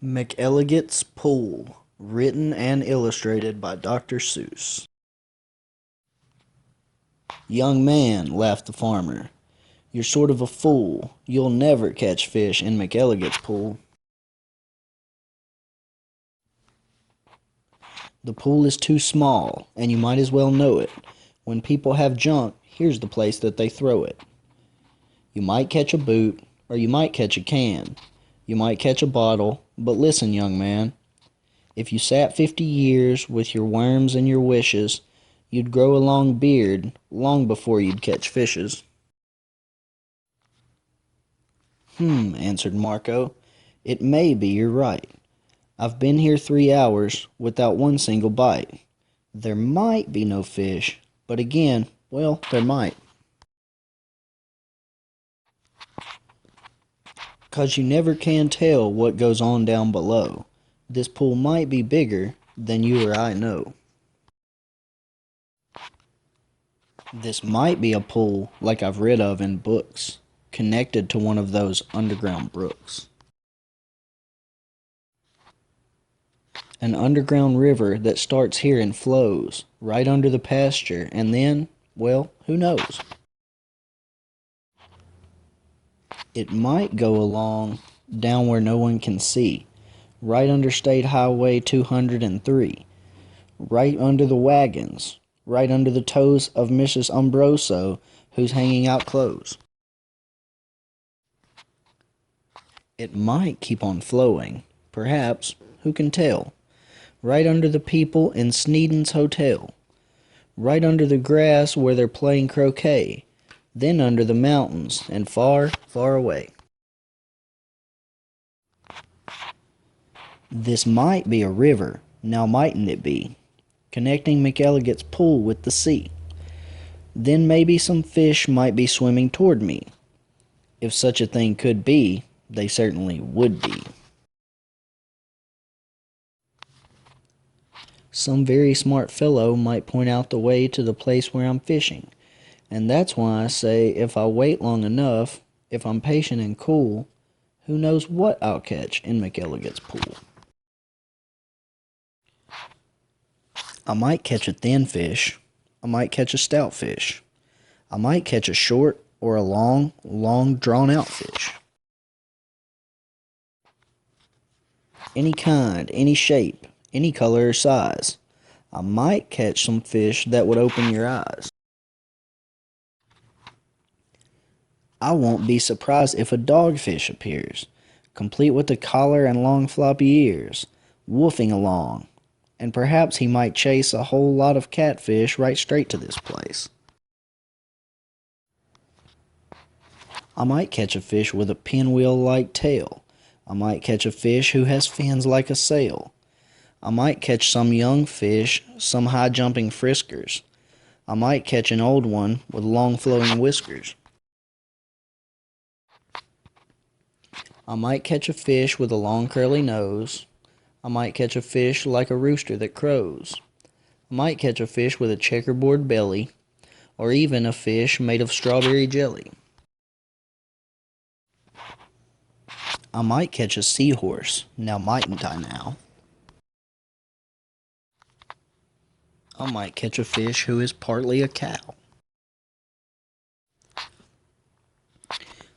McElligot's Pool, written and illustrated by Dr. Seuss. Young man, laughed the farmer, you're sort of a fool. You'll never catch fish in McElligot's pool. The pool is too small, and you might as well know it. When people have junk, here's the place that they throw it. You might catch a boot, or you might catch a can. You might catch a bottle, but listen, young man. If you sat 50 years with your worms and your wishes, you'd grow a long beard long before you'd catch fishes. Answered Marco. It may be you're right. I've been here 3 hours without one single bite. There might be no fish, but again, well, there might. 'Cause you never can tell what goes on down below. This pool might be bigger than you or I know. This might be a pool like I've read of in books, connected to one of those underground brooks. An underground river that starts here and flows right under the pasture, and then, well, who knows? It might go along down where no one can see, right under State Highway 203, right under the wagons, right under the toes of Mrs. Umbroso, who's hanging out clothes. It might keep on flowing, perhaps, who can tell? Right under the people in Sneeden's Hotel, right under the grass where they're playing croquet, then under the mountains and far, far away. This might be a river, now mightn't it be, connecting McElligot's pool with the sea. Then maybe some fish might be swimming toward me. If such a thing could be, they certainly would be. Some very smart fellow might point out the way to the place where I'm fishing, and that's why I say if I wait long enough, if I'm patient and cool, who knows what I'll catch in McElligot's pool. I might catch a thin fish, I might catch a stout fish, I might catch a short or a long, drawn out fish. Any kind, any shape, any color or size. I might catch some fish that would open your eyes. I won't be surprised if a dogfish appears, complete with a collar and long floppy ears, woofing along, and perhaps he might chase a whole lot of catfish right straight to this place. I might catch a fish with a pinwheel-like tail. I might catch a fish who has fins like a sail. I might catch some young fish, some high-jumping friskers. I might catch an old one with long flowing whiskers. I might catch a fish with a long curly nose. I might catch a fish like a rooster that crows. I might catch a fish with a checkerboard belly, or even a fish made of strawberry jelly. I might catch a seahorse, now mightn't I now? I might catch a fish who is partly a cow.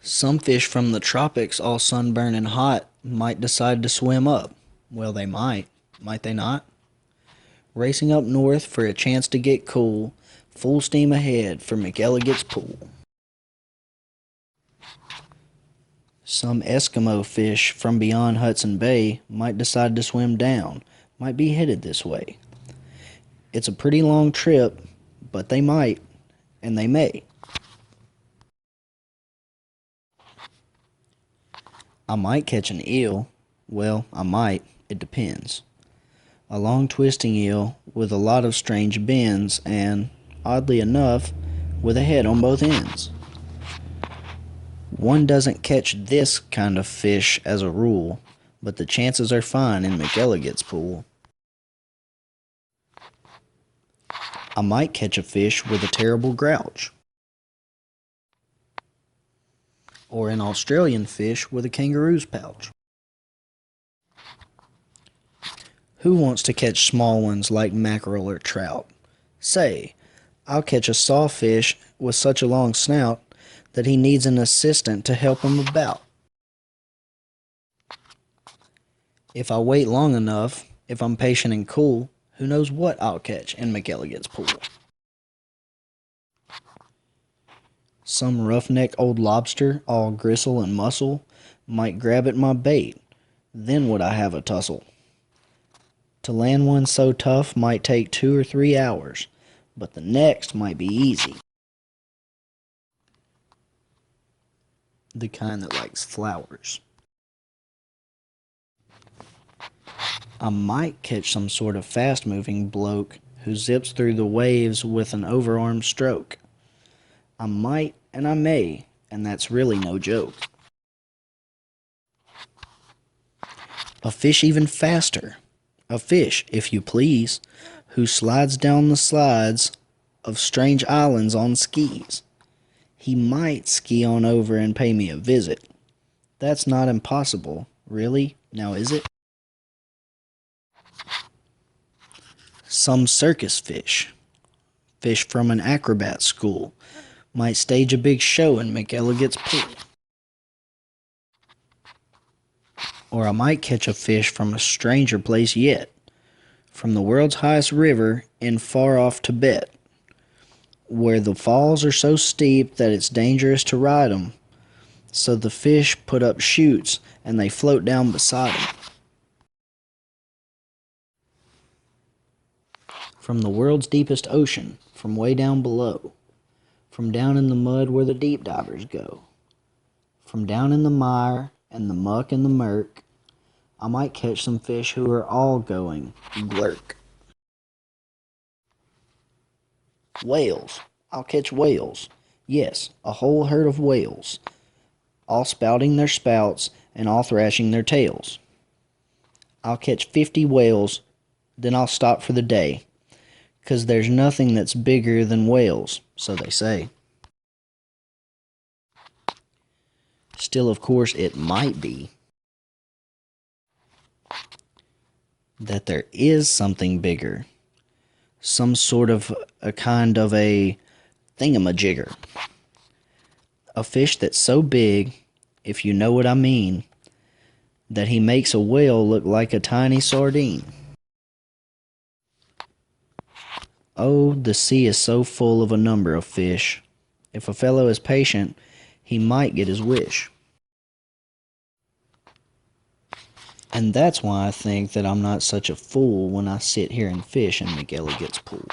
Some fish from the tropics, all sunburned and hot, might decide to swim up. Well, they might they not? Racing up north for a chance to get cool, full steam ahead for McElligot's pool. Some Eskimo fish from beyond Hudson Bay might decide to swim down, might be headed this way. It's a pretty long trip, but they might, and they may. I might catch an eel. Well, I might. It depends. A long twisting eel with a lot of strange bends and, oddly enough, with a head on both ends. One doesn't catch this kind of fish as a rule, but the chances are fine in McElligot's pool. I might catch a fish with a terrible grouch, or an Australian fish with a kangaroo's pouch. Who wants to catch small ones like mackerel or trout? Say, I'll catch a sawfish with such a long snout that he needs an assistant to help him about. If I wait long enough, if I'm patient and cool, who knows what I'll catch in McElligot's pool. Some roughneck old lobster, all gristle and muscle, might grab at my bait, then would I have a tussle. To land one so tough might take 2 or 3 hours, but the next might be easy. The kind that likes flowers. I might catch some sort of fast-moving bloke who zips through the waves with an overarm stroke. I might and I may, and that's really no joke. A fish even faster. A fish, if you please, who slides down the slides of strange islands on skis. He might ski on over and pay me a visit. That's not impossible, really, now is it? Some circus fish, fish from an acrobat school, might stage a big show in McElligot's pool. Or I might catch a fish from a stranger place yet, from the world's highest river in far-off Tibet, where the falls are so steep that it's dangerous to ride 'em, so the fish put up chutes and they float down beside 'em. From the world's deepest ocean, from way down below, from down in the mud where the deep divers go, from down in the mire and the muck and the murk, I might catch some fish who are all going glurk. Whales. I'll catch whales. Yes, a whole herd of whales, all spouting their spouts and all thrashing their tails. I'll catch 50 whales, then I'll stop for the day, 'cause there's nothing that's bigger than whales, so they say. Still, of course, it might be that there is something bigger, some sort of a kind of a thingamajigger. A fish that's so big, if you know what I mean, that he makes a whale look like a tiny sardine. Oh, the sea is so full of a number of fish. If a fellow is patient, he might get his wish. And that's why I think that I'm not such a fool when I sit here and fish in McElligot's pool.